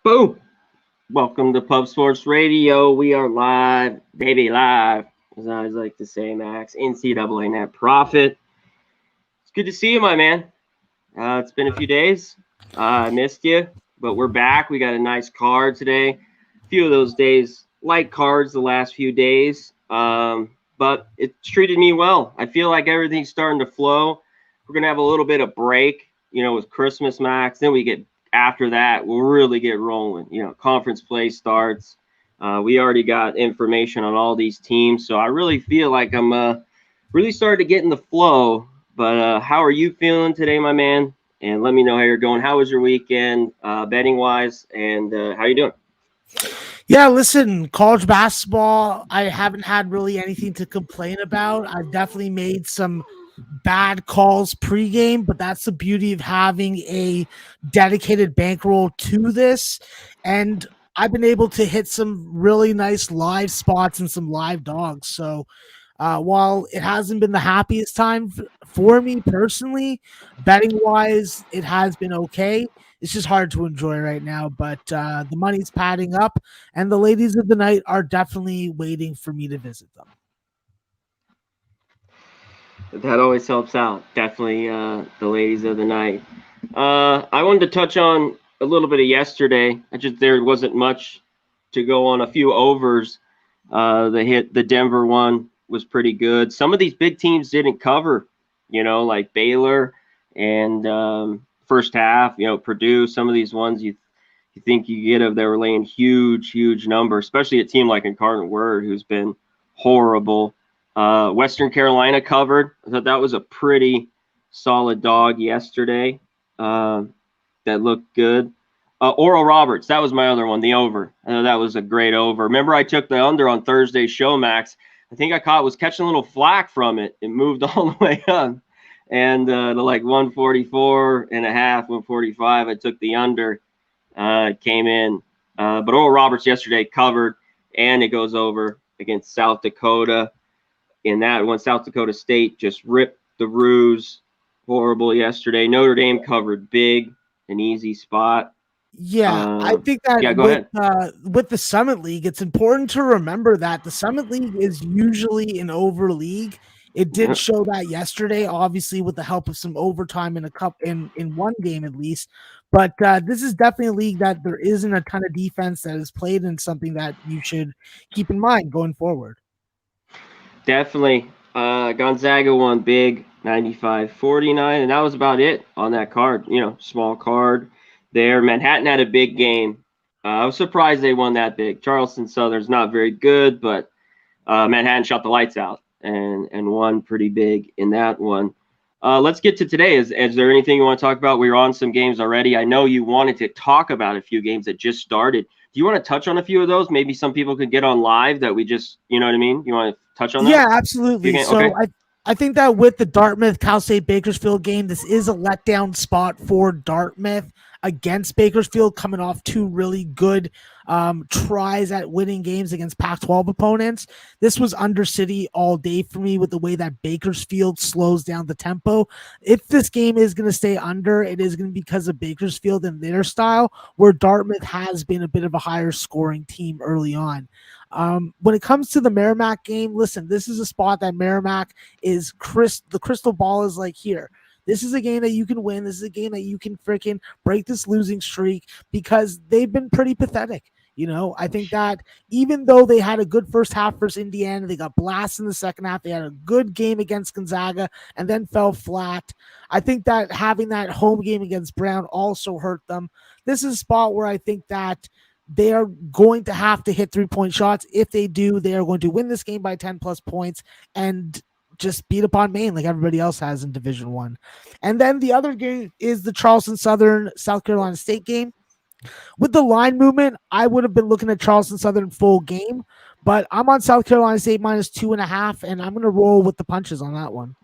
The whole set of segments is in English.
Boom! Welcome to Pub Sports Radio. We are live, baby, live. As I always like to say, Max, NCAA net profit. It's good to see you, my man. It's been a few days. I missed you, but we're back. We got a nice card today. A few of those days, light cards the last few days, but it's treated me well. I feel like everything's starting to flow. We're going to have a little bit of break, with Christmas, Max. Then we get after that, we'll really get rolling. Conference play starts. We already got information on all these teams, so I really feel like I'm really starting to get in the flow. But how are you feeling today, my man? And let me know how you're going. How was your weekend, betting wise, and how you doing? Yeah, listen, college basketball, I haven't had really anything to complain about. I've definitely made some bad calls pregame, but that's the beauty of having a dedicated bankroll to this. And I've been able to hit some really nice live spots and some live dogs. So while it hasn't been the happiest time for me personally, betting wise, it has been okay. It's just hard to enjoy right now, but the money's padding up, and the ladies of the night are definitely waiting for me to visit them. That always helps out. Definitely the ladies of the night. I wanted to touch on a little bit of yesterday. There wasn't much to go on. A few overs. The Denver one was pretty good. Some of these big teams didn't cover. Like Baylor and first half. Purdue. Some of these ones you think you get of they were laying huge numbers, especially a team like Incarnate Word who's been horrible. Western Carolina covered. I thought that was a pretty solid dog yesterday. That looked good. Oral Roberts, that was my other one, the over. I know that was a great over. Remember, I took the under on Thursday's show, Max. I think I was catching a little flack from it. It moved all the way up. And to like 144 and a half, 145, I took the under. It came in. But Oral Roberts yesterday covered, and it goes over against South Dakota. In that one, South Dakota State just ripped the Roos horrible yesterday. Notre Dame covered big, an easy spot. Yeah, I think that Yeah, go ahead. with the Summit League, it's important to remember that the Summit League is usually an over league. It did show that yesterday, obviously with the help of some overtime in a cup in one game at least. But this is definitely a league that there isn't a ton of defense that is played, and something that you should keep in mind going forward. Definitely. Gonzaga won big, 95-49, and that was about it on that card. Small card there. Manhattan had a big game. I was surprised they won that big. Charleston Southern's not very good, but Manhattan shot the lights out and won pretty big in that one. Let's get to today. Is there anything you want to talk about? We were on some games already. I know you wanted to talk about a few games that just started. Do you want to touch on a few of those? Maybe some people could get on live that we just, you know what I mean? You want to touch on that? Yeah, absolutely. So okay. I think that with the Dartmouth Cal State Bakersfield game, this is a letdown spot for Dartmouth against Bakersfield, coming off two really good tries at winning games against Pac-12 opponents. This was Undercity all day for me with the way that Bakersfield slows down the tempo. If this game is going to stay under, it is going to be because of Bakersfield and their style, where Dartmouth has been a bit of a higher scoring team early on. When it comes to the Merrimack game, listen, this is a spot that Merrimack is the crystal ball is like here. This is a game that you can win. This is a game that you can freaking break this losing streak, because they've been pretty pathetic. I think that even though they had a good first half versus Indiana, they got blasted in the second half. They had a good game against Gonzaga and then fell flat. I think that having that home game against Brown also hurt them. This is a spot where I think that they are going to have to hit 3-point shots. If they do, they are going to win this game by 10 plus points and just beat upon Maine like everybody else has in Division One. And then the other game is the Charleston Southern South Carolina State game. With the line movement, I would have been looking at Charleston Southern full game, but I'm on South Carolina State -2.5, and I'm going to roll with the punches on that one.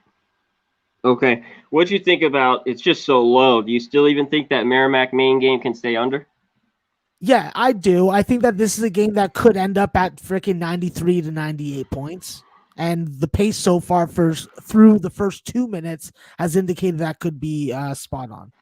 Okay. What'd you think about it's just so low? Do you still even think that Merrimack Maine game can stay under? Yeah, I do. I think that this is a game that could end up at freaking 93 to 98 points. And the pace so far through the first 2 minutes has indicated that could be spot on.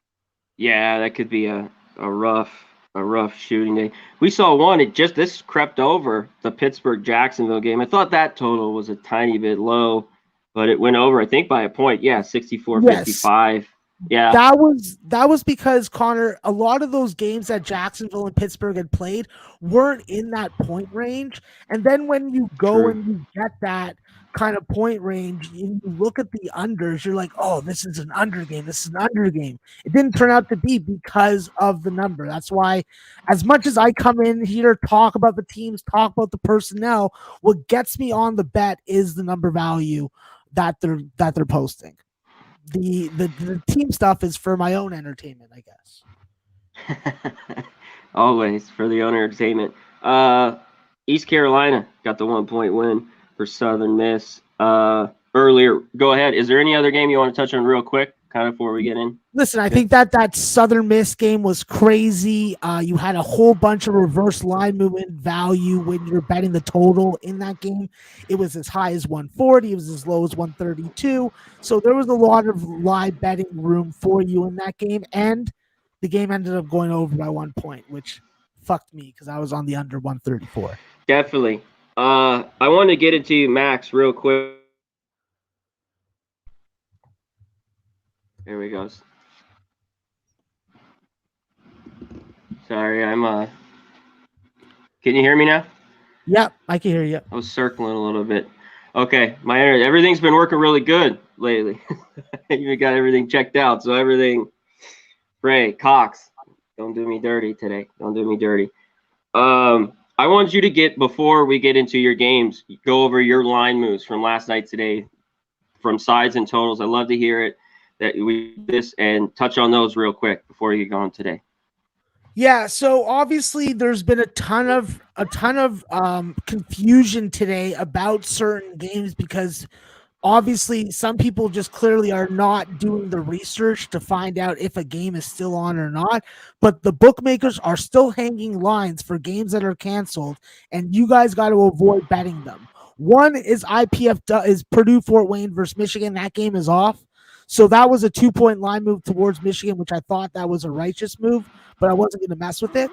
Yeah, that could be a rough a rough shooting day. We saw one. This crept over the Pittsburgh-Jacksonville game. I thought that total was a tiny bit low, but it went over, I think, by a point. Yeah, 64-55. Yeah. That was because, Connor, a lot of those games that Jacksonville and Pittsburgh had played weren't in that point range. And then when you go and you get that kind of point range and you look at the unders, you're like, oh, this is an under game. This is an under game. It didn't turn out to be because of the number. That's why, as much as I come in here, talk about the teams, talk about the personnel, what gets me on the bet is the number value that they're posting. The team stuff is for my own entertainment, I guess. Always for the own entertainment. East Carolina got the 1-point win for Southern Miss earlier. Go ahead. Is there any other game you want to touch on real quick, kind of before we get in? Listen, I think that Southern Miss game was crazy. You had a whole bunch of reverse line movement value when you're betting the total in that game. It was as high as 140. It was as low as 132. So there was a lot of live betting room for you in that game. And the game ended up going over by 1 point, which fucked me because I was on the under 134. Definitely. I want to get into Max real quick. There we go. Sorry, can you hear me now? Yep, I can hear you. I was circling a little bit. Okay, my internet, everything's been working really good lately. You got everything checked out, so everything. Ray, Cox, don't do me dirty today. Don't do me dirty. I want you to before we get into your games, go over your line moves from last night today, from sides and totals. I'd love to hear it, that we this and touch on those real quick before you go on today. Yeah, so obviously there's been a ton of confusion today about certain games because obviously some people just clearly are not doing the research to find out if a game is still on or not, but the bookmakers are still hanging lines for games that are canceled, and you guys got to avoid betting them. One is IPF is Purdue Fort Wayne versus Michigan. That game is off. So that was a 2-point line move towards Michigan, which I thought that was a righteous move, but I wasn't going to mess with it.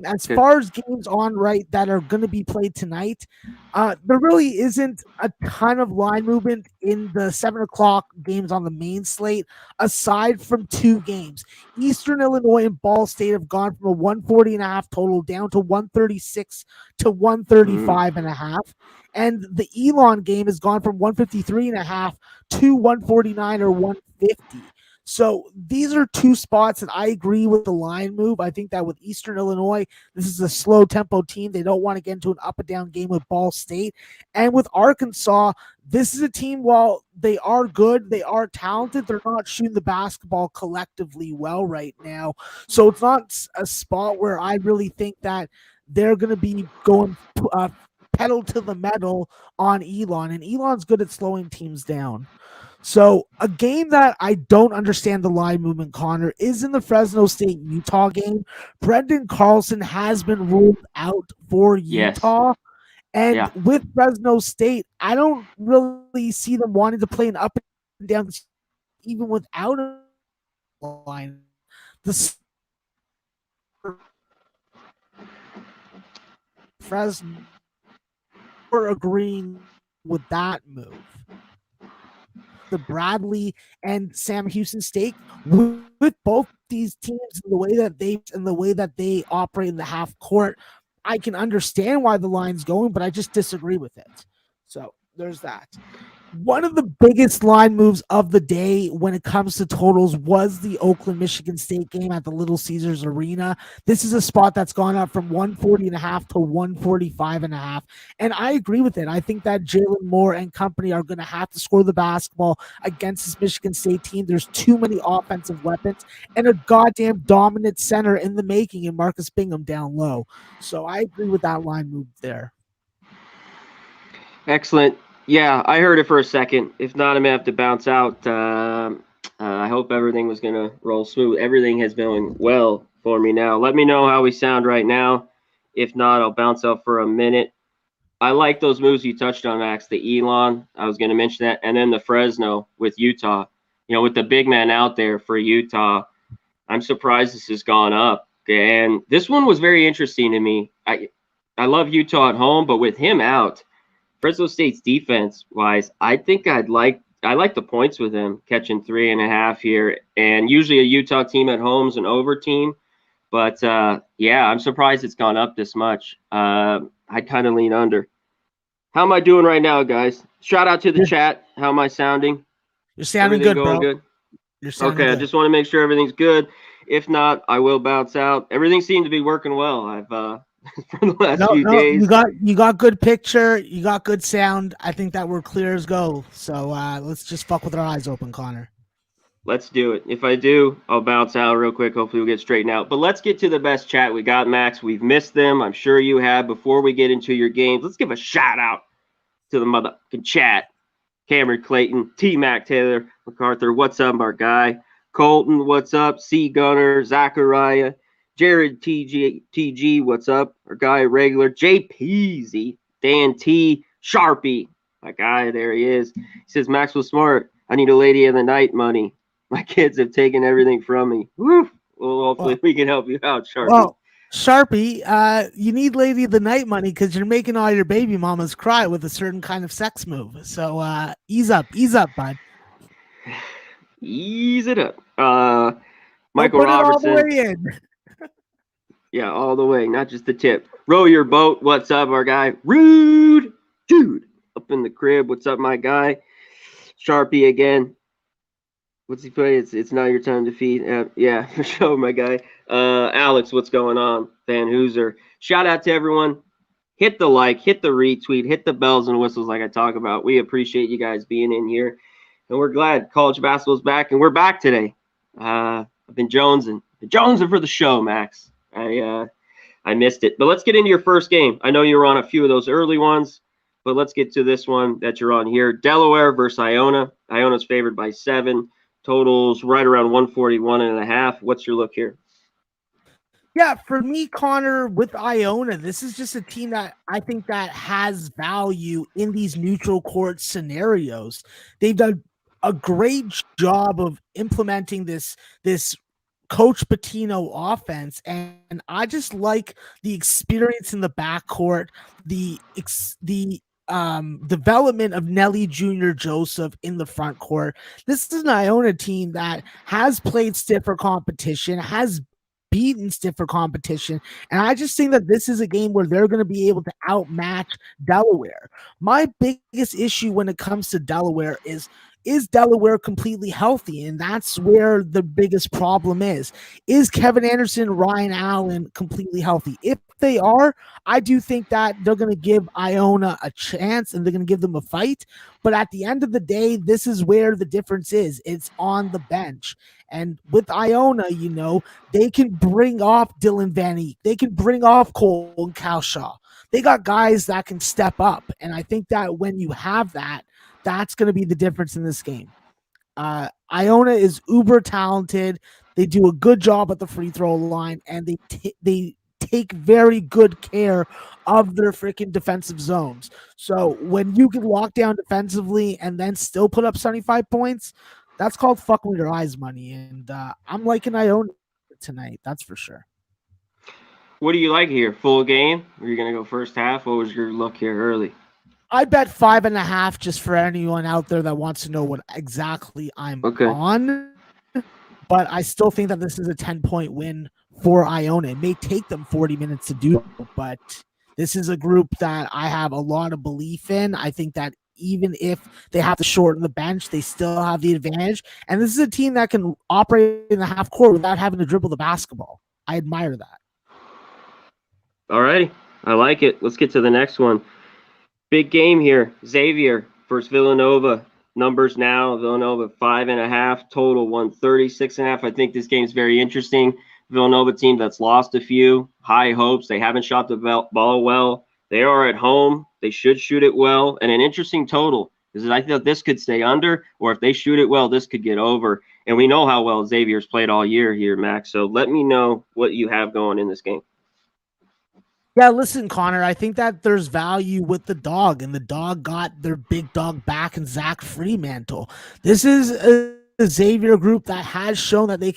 As far as games on right that are going to be played tonight, there really isn't a ton of line movement in the 7 o'clock games on the main slate, aside from 2 games. Eastern Illinois and Ball State have gone from a 140.5 total down to 136 to 135.5. And the Elon game has gone from 153.5 to 149 or 150. So these are 2 spots that I agree with the line move. I think that with Eastern Illinois, this is a slow tempo team. They don't want to get into an up and down game with Ball State. And with Arkansas, this is a team, while they are good, they are talented, they're not shooting the basketball collectively well right now. So it's not a spot where I really think that they're going to be going pedal to the metal on Elon. And Elon's good at slowing teams down. So a game that I don't understand the line movement, Connor, is in the Fresno State-Utah game. Brendan Carlson has been ruled out for Utah. Yes. And with Fresno State, I don't really see them wanting to play an up and down even without a line. Fresno are agreeing with that move. The Bradley and Sam Houston State, with both these teams in the way that they operate in the half court, I can understand why the line's going, but I just disagree with it. So there's that. One of the biggest line moves of the day when it comes to totals was the Oakland-Michigan State game at the Little Caesars Arena. This is a spot that's gone up from 140.5 to 145.5. And I agree with it. I think that Jalen Moore and company are going to have to score the basketball against this Michigan State team. There's too many offensive weapons and a goddamn dominant center in the making in Marcus Bingham down low. So I agree with that line move there. Excellent. Yeah, I heard it for a second. If not, I'm going to have to bounce out. I hope everything was going to roll smooth. Everything has been going well for me now. Let me know how we sound right now. If not, I'll bounce out for a minute. I like those moves you touched on, Max. The Elon, I was going to mention that. And then the Fresno with Utah. You know, with the big man out there for Utah, I'm surprised this has gone up. And this one was very interesting to me. I love Utah at home, but with him out, Fresno State's defense wise, I think I like the points with him catching 3.5 here. And usually a Utah team at home is an over team. But yeah, I'm surprised it's gone up this much. I'd kind of lean under. How am I doing right now, guys? Shout out to the chat. How am I sounding? You're sounding Everything good, going bro. good? You're sounding Okay, good. I just want to make sure everything's good. If not, I will bounce out. Everything seems to be working well. I've for the last few days. You got good picture, you got good sound. I think that we're clear as go. So let's just fuck with our eyes open, Connor. Let's do it. If I do, I'll bounce out real quick. Hopefully we'll get straightened out. But let's get to the best chat we got, Max. We've missed them. I'm sure you have. Before we get into your games, let's give a shout out to the motherfucking chat. Cameron Clayton, T-Mac Taylor, MacArthur, what's up, our guy? Colton, what's up? C. Gunner, Zachariah, Jared TG, what's up? Our guy, regular, J. Peasy, Dan T, Sharpie, my guy, there he is. He says, Maxwell Smart, I need a lady of the night money. My kids have taken everything from me. Woo! Well, hopefully we can help you out, Sharpie. Well, Sharpie, you need lady of the night money because you're making all your baby mamas cry with a certain kind of sex move. So ease up, bud. Ease it up. Michael put Robertson. It all the way in. Yeah, all the way, not just the tip. Row your boat. What's up, our guy? Rude dude up in the crib. What's up, my guy? Sharpie again. What's he play? It's not your time to feed. Yeah, for sure, my guy. Alex, what's going on? Van Hooser. Shout out to everyone. Hit the like, hit the retweet, hit the bells and whistles like I talk about. We appreciate you guys being in here. And we're glad college basketball's back, and we're back today. I've been jonesing for the show, Max. I missed it. But let's get into your first game. I know you were on a few of those early ones, but let's get to this one that you're on here. Delaware versus Iona. Iona's favored by 7. Totals right around 141.5. What's your look here? Yeah, for me, Connor, with Iona, this is just a team that I think that has value in these neutral court scenarios. They've done a great job of implementing this Coach Pitino offense, and I just like the experience in the backcourt, the development of Nelly Jr. Joseph in the front court. This is an Iona team that has played stiffer competition, has beaten stiffer competition, and I just think that this is a game where they're going to be able to outmatch Delaware. My biggest issue when it comes to Delaware is Delaware completely healthy? And that's where the biggest problem is. Is Kevin Anderson, Ryan Allen completely healthy? If they are, I do think that they're going to give Iona a chance and they're going to give them a fight. But at the end of the day, this is where the difference is. It's on the bench. And with Iona, they can bring off Dylan Van Eyck. They can bring off Cole and Cowshaw. They got guys that can step up. And I think that when you have that, that's going to be the difference in this game. Iona is uber talented. They do a good job at the free throw line, and they take very good care of their freaking defensive zones. So when you get locked down defensively and then still put up 75 points, that's called fucking with your eyes money. And I'm liking Iona tonight. That's for sure. What do you like here? Full game? Are you going to go first half? What was your look here early? I bet 5.5 just for anyone out there that wants to know what exactly I'm on. But I still think that this is a 10-point win for Iona. It may take them 40 minutes to do, but this is a group that I have a lot of belief in. I think that even if they have to shorten the bench, they still have the advantage. And this is a team that can operate in the half court without having to dribble the basketball. I admire that. All righty. I like it. Let's get to the next one. Big game here. Xavier versus Villanova. Numbers now. Villanova 5.5. Total 136.5. I think this game's very interesting. Villanova team that's lost a few. High hopes. They haven't shot the ball well. They are at home. They should shoot it well. And an interesting total. Because I thought this could stay under, or if they shoot it well, this could get over. And we know how well Xavier's played all year here, Max. So let me know what you have going in this game. Yeah, listen, Connor, I think that there's value with the dog, and the dog got their big dog back in Zach Fremantle. This is a Xavier group that has shown that they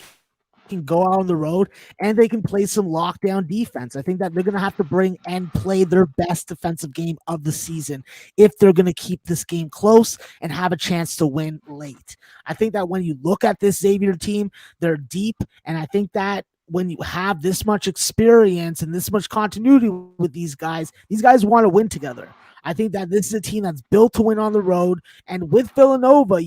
can go out on the road and they can play some lockdown defense. I think that they're going to have to bring and play their best defensive game of the season if they're going to keep this game close and have a chance to win late. I think that when you look at this Xavier team, they're deep, and I think that when you have this much experience and this much continuity with these guys want to win together. I think that this is a team that's built to win on the road. And with Villanova,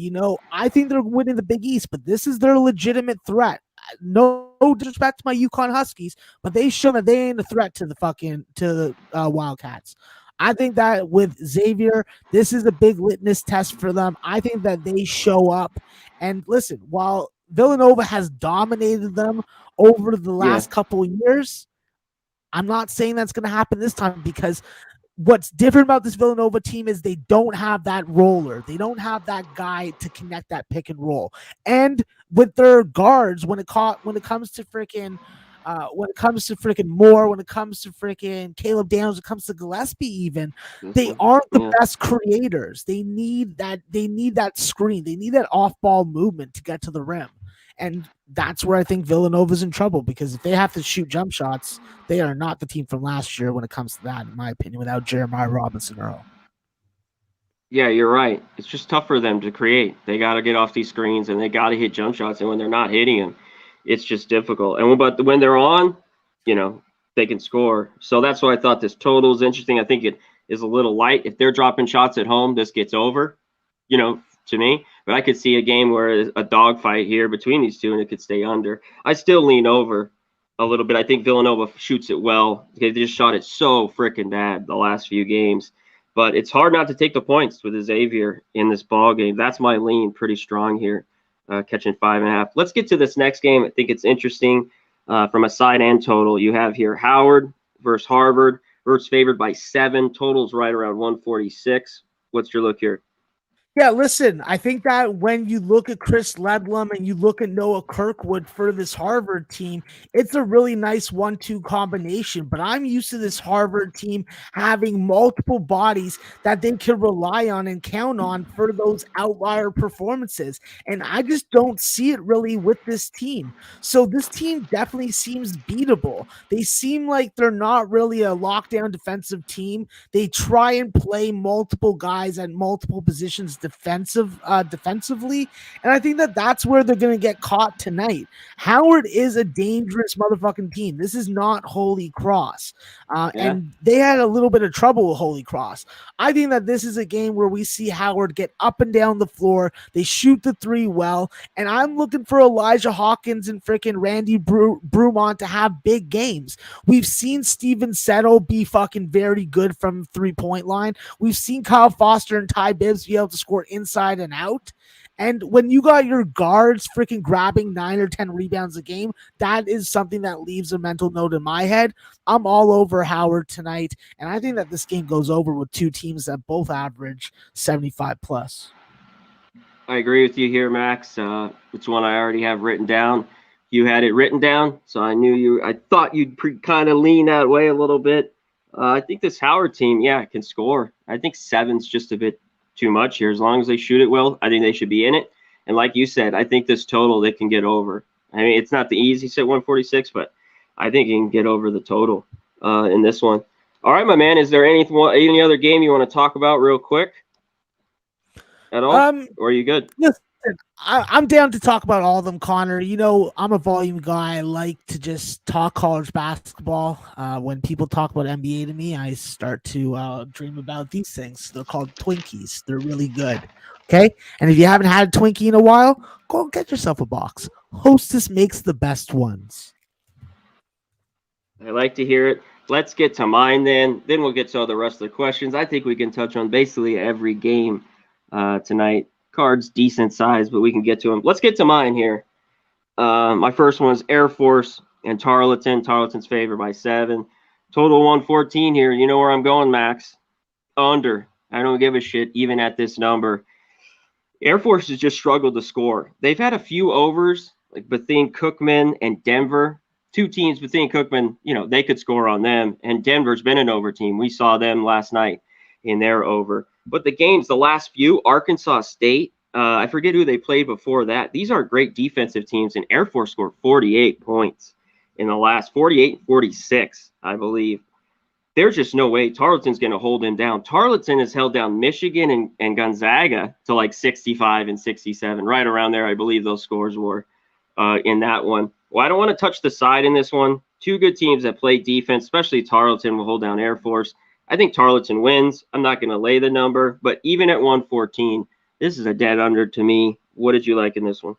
I think they're winning the Big East, but this is their legitimate threat. No disrespect to my UConn Huskies, but they show that they ain't a threat to the Wildcats. I think that with Xavier, this is a big litmus test for them. I think that they show up. And listen, while Villanova has dominated them over the last couple of years, I'm not saying that's going to happen this time, because what's different about this Villanova team is they don't have that roller. They don't have that guy to connect that pick and roll. And with their guards, when it comes to freaking Moore, when it comes to freaking Caleb Daniels, when it comes to Gillespie, even they aren't the best creators. They need that screen. They need that off-ball movement to get to the rim. And that's where I think Villanova's in trouble, because if they have to shoot jump shots, they are not the team from last year when it comes to that, in my opinion, without Jeremiah Robinson Earl. Yeah, you're right. It's just tough for them to create. They got to get off these screens and they got to hit jump shots. And when they're not hitting them, it's just difficult. But when they're on, they can score. So that's why I thought this total is interesting. I think it is a little light. If they're dropping shots at home, this gets over, to me. But I could see a game where a dogfight here between these two and it could stay under. I still lean over a little bit. I think Villanova shoots it well. They just shot it so freaking bad the last few games. But it's hard not to take the points with Xavier in this ball game. That's my lean pretty strong here, catching 5.5. Let's get to this next game. I think it's interesting from a side and total. You have here Howard versus Harvard. Harvard's favored by 7. Total's right around 146. What's your look here? Yeah, listen, I think that when you look at Chris Ledlum and you look at Noah Kirkwood for this Harvard team, it's a really nice 1-2 combination. But I'm used to this Harvard team having multiple bodies that they can rely on and count on for those outlier performances. And I just don't see it really with this team. So this team definitely seems beatable. They seem like they're not really a lockdown defensive team. They try and play multiple guys at multiple positions defensively, and I think that that's where they're going to get caught tonight. Howard is a dangerous motherfucking team. This is not Holy Cross, and they had a little bit of trouble with Holy Cross. I think that this is a game where we see Howard get up and down the floor. They shoot the three well, and I'm looking for Elijah Hawkins and freaking Randy Brumont to have big games. We've seen Steven Settle be fucking very good from 3-point line. We've seen Kyle Foster and Ty Bibbs be able to score inside and out. And when you got your guards freaking grabbing 9 or 10 rebounds a game, that is something that leaves a mental note in my head. I'm all over Howard tonight, and I think that this game goes over with two teams that both average 75 plus. I agree with you here, Max. It's one I already have written down. You had it written down, so I thought you'd kind of lean that way a little bit. I think this Howard team, can score. I think 7's just a bit too much here. As long as they shoot it well, I think they should be in it. And like you said, I think this total they can get over. I mean, it's not the easiest at 146, but I think you can get over the total in this one. All right, my man. Is there any other game you want to talk about real quick at all? Or are you good? Listen, I'm down to talk about all of them, Connor. I'm a volume guy. I like to just talk college basketball. When people talk about NBA to me, I start to dream about these things. They're called Twinkies. They're really good. Okay? And if you haven't had a Twinkie in a while, go get yourself a box. Hostess makes the best ones. I like to hear it. Let's get to mine then. Then we'll get to all the rest of the questions. I think we can touch on basically every game tonight. Cards decent size, but we can get to them. Let's get to mine here. My first one is Air Force and Tarleton. Tarleton's favored by 7. Total 114 here. You know where I'm going, Max? Under. I don't give a shit even at this number. Air Force has just struggled to score. They've had a few overs, like Bethune-Cookman and Denver. Two teams, Bethune-Cookman, they could score on them. And Denver's been an over team. We saw them last night in their over. But the games, the last few, Arkansas State I forget who they played before that. These are great defensive teams, and Air Force scored 48 points in the last 48 46, I believe. There's just no way Tarleton's going to hold him down. Tarleton has held down Michigan and Gonzaga to like 65 and 67, right around there. I believe those scores were in that one. Well, I don't want to touch the side in this one. Two good teams that play defense, especially Tarleton will hold down Air Force. I think Tarleton wins. I'm not going to lay the number, but even at 114, this is a dead under to me. What did you like in this one?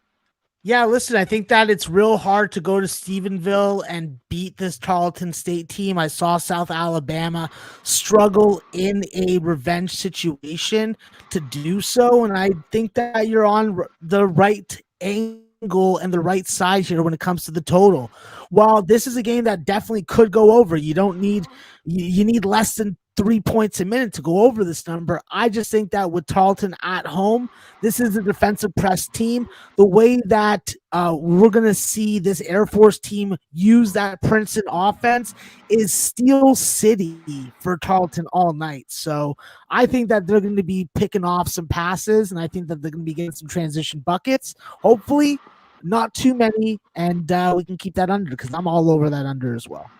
Yeah, listen, I think that it's real hard to go to Stephenville and beat this Tarleton State team. I saw South Alabama struggle in a revenge situation to do so, and I think that you're on the right angle and the right side here when it comes to the total. While this is a game that definitely could go over, you need less than 3 points a minute to go over this number. I just think that with Tarleton at home, this is a defensive press team. The way that we're going to see this Air Force team use that Princeton offense is Steel City for Tarleton all night. So I think that they're going to be picking off some passes, and I think that they're going to be getting some transition buckets. Hopefully not too many, and we can keep that under because I'm all over that under as well.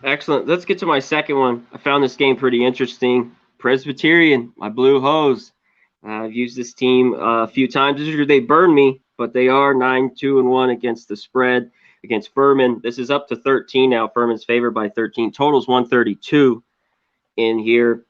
Excellent. Let's get to my second one. I found this game pretty interesting. Presbyterian, my Blue Hose. I've used this team a few times this year. They burned me, but they are 9-2-1 against the spread against Furman. This is up to 13 now. Furman's favored by 13. Total's 132 in here.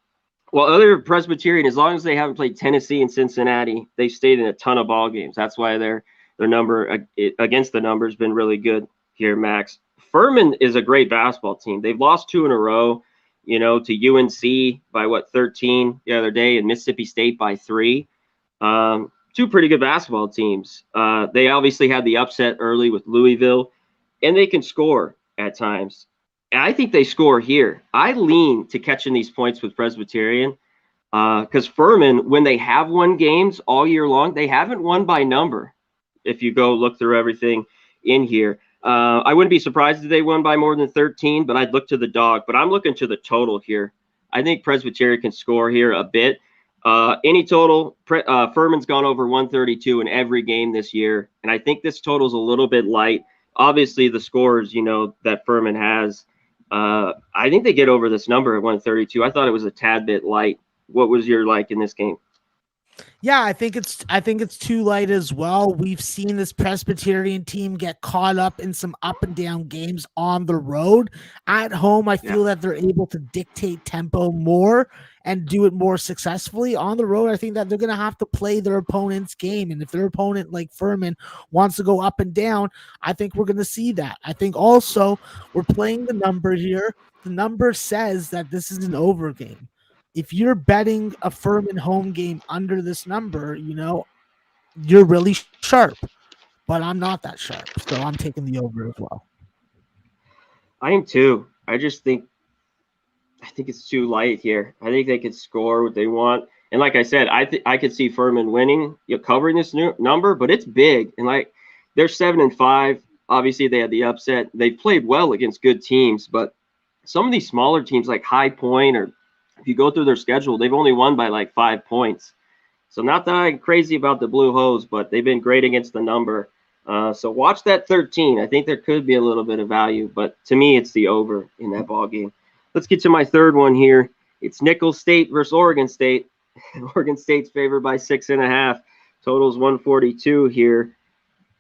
Well, other Presbyterian, as long as they haven't played Tennessee and Cincinnati, they've stayed in a ton of ball games. That's why their number against the number has been really good here, Max. Furman is a great basketball team. They've lost 2 in a row, to UNC by 13 the other day, and Mississippi State by 3. 2 pretty good basketball teams. They obviously had the upset early with Louisville, and they can score at times. And I think they score here. I lean to catching these points with Presbyterian because Furman, when they have won games all year long, they haven't won by number. If you go look through everything in here. I wouldn't be surprised if they won by more than 13, but I'd look to the dog. But I'm looking to the total here. I think Presbyterian can score here a bit. Any total, Furman's gone over 132 in every game this year, and I think this total's a little bit light. Obviously, the scores, that Furman has, I think they get over this number at 132. I thought it was a tad bit light. What was your like in this game? Yeah, I think it's too light as well. We've seen this Presbyterian team get caught up in some up and down games on the road. At home, I feel that they're able to dictate tempo more and do it more successfully. On the road, I think that they're going to have to play their opponent's game. And if their opponent, like Furman, wants to go up and down, I think we're going to see that. I think also we're playing the number here. The number says that this is an over game. If you're betting a Furman home game under this number, you're really sharp. But I'm not that sharp, so I'm taking the over as well. I am too. I think it's too light here. I think they could score what they want. And like I said, I could see Furman winning, covering this number, but it's big. And they're 7-5. Obviously, they had the upset. They've played well against good teams, but some of these smaller teams like High Point, or if you go through their schedule, they've only won by 5 points. So not that I'm crazy about the Blue Hose, but they've been great against the number. So watch that 13. I think there could be a little bit of value, but to me, it's the over in that ball game. Let's get to my third one here. It's Nicholls State versus Oregon State. Oregon State's favored by 6.5. Total's 142 here.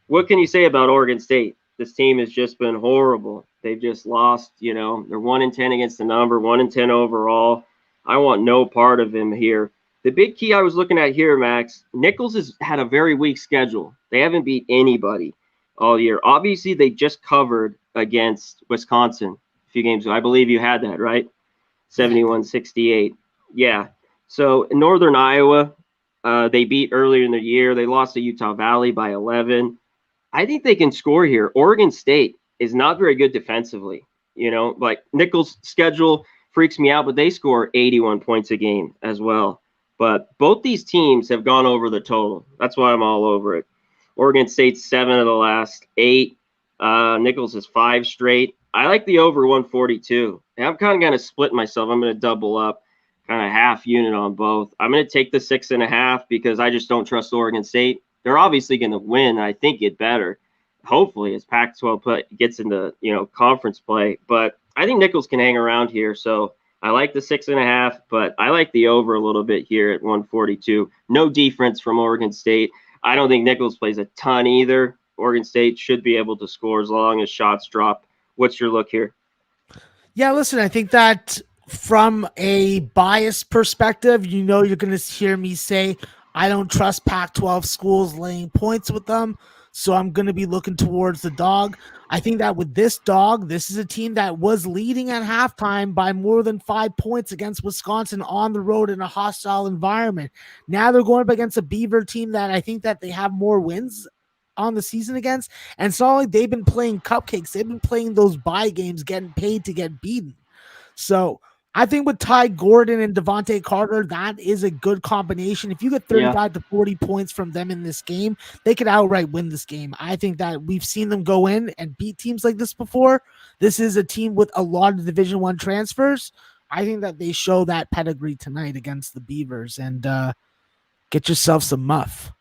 What can you say about Oregon State? This team has just been horrible. They've just lost, they're 1-10 against the number, 1-10 overall. I want no part of him here. The big key I was looking at here, Max, Nicholls has had a very weak schedule. They haven't beat anybody all year. Obviously, they just covered against Wisconsin a few games ago. I believe you had that, right? 71-68. Yeah. So in Northern Iowa, they beat earlier in the year. They lost to Utah Valley by 11. I think they can score here. Oregon State is not very good defensively. Nicholls' schedule freaks me out, but they score 81 points a game as well. But both these teams have gone over the total. That's why I'm all over it. Oregon State's 7 of the last 8. Nicholls is 5 straight. I like the over 142. And I'm kind of going to split myself. I'm going to double up kind of half unit on both. I'm going to take the 6.5 because I just don't trust Oregon State. They're obviously going to win. I think get better. Hopefully, as Pac-12 play gets into conference play. But I think Nicholls can hang around here. So I like the 6.5, but I like the over a little bit here at 142. No defense from Oregon State. I don't think Nicholls plays a ton either. Oregon State should be able to score as long as shots drop. What's your look here? Yeah, listen, I think that from a bias perspective, you're going to hear me say I don't trust Pac-12 schools laying points with them, so I'm going to be looking towards the dog. I think that with this dog, this is a team that was leading at halftime by more than 5 points against Wisconsin on the road in a hostile environment. Now they're going up against a Beaver team that I think that they have more wins on the season against, and it's not like they've been playing cupcakes. They've been playing those bye games, getting paid to get beaten. So I think with Ty Gordon and Devontae Carter, that is a good combination. If you get 35 to 40 points from them in this game, they could outright win this game. I think that we've seen them go in and beat teams like this before. This is a team with a lot of Division I transfers. I think that they show that pedigree tonight against the Beavers, and get yourself some muff.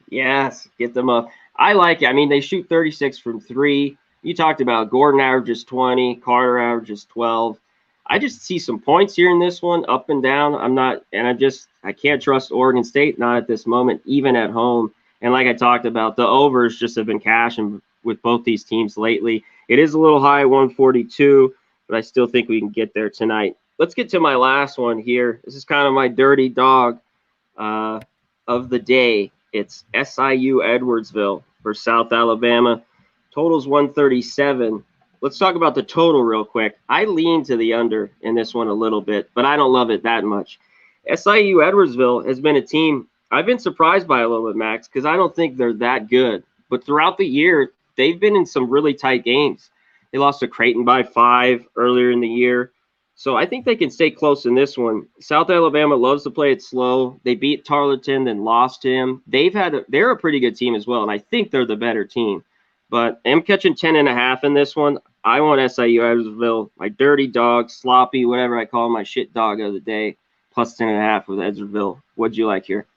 Yes, get them up. I like it. I mean, they shoot 36 from 3. You talked about Gordon averages 20, Carter averages 12. I just see some points here in this one, up and down. I can't trust Oregon State, not at this moment, even at home. And like I talked about, the overs just have been cashing with both these teams lately. It is a little high, 142, but I still think we can get there tonight. Let's get to my last one here. This is kind of my dirty dog of the day. It's SIU Edwardsville for South Alabama. Total's 137. Let's talk about the total real quick. I lean to the under in this one a little bit, but I don't love it that much. SIU Edwardsville has been a team I've been surprised by a little bit, Max, because I don't think they're that good. But throughout the year, they've been in some really tight games. They lost to Creighton by 5 earlier in the year. So I think they can stay close in this one. South Alabama loves to play it slow. They beat Tarleton, then lost him. They're a pretty good team as well, and I think they're the better team. But I'm catching 10.5 in this one. I want SIU Edwardsville, my dirty dog, sloppy, whatever I call my shit dog of the day, plus 10.5 with Edwardsville. What'd you like here?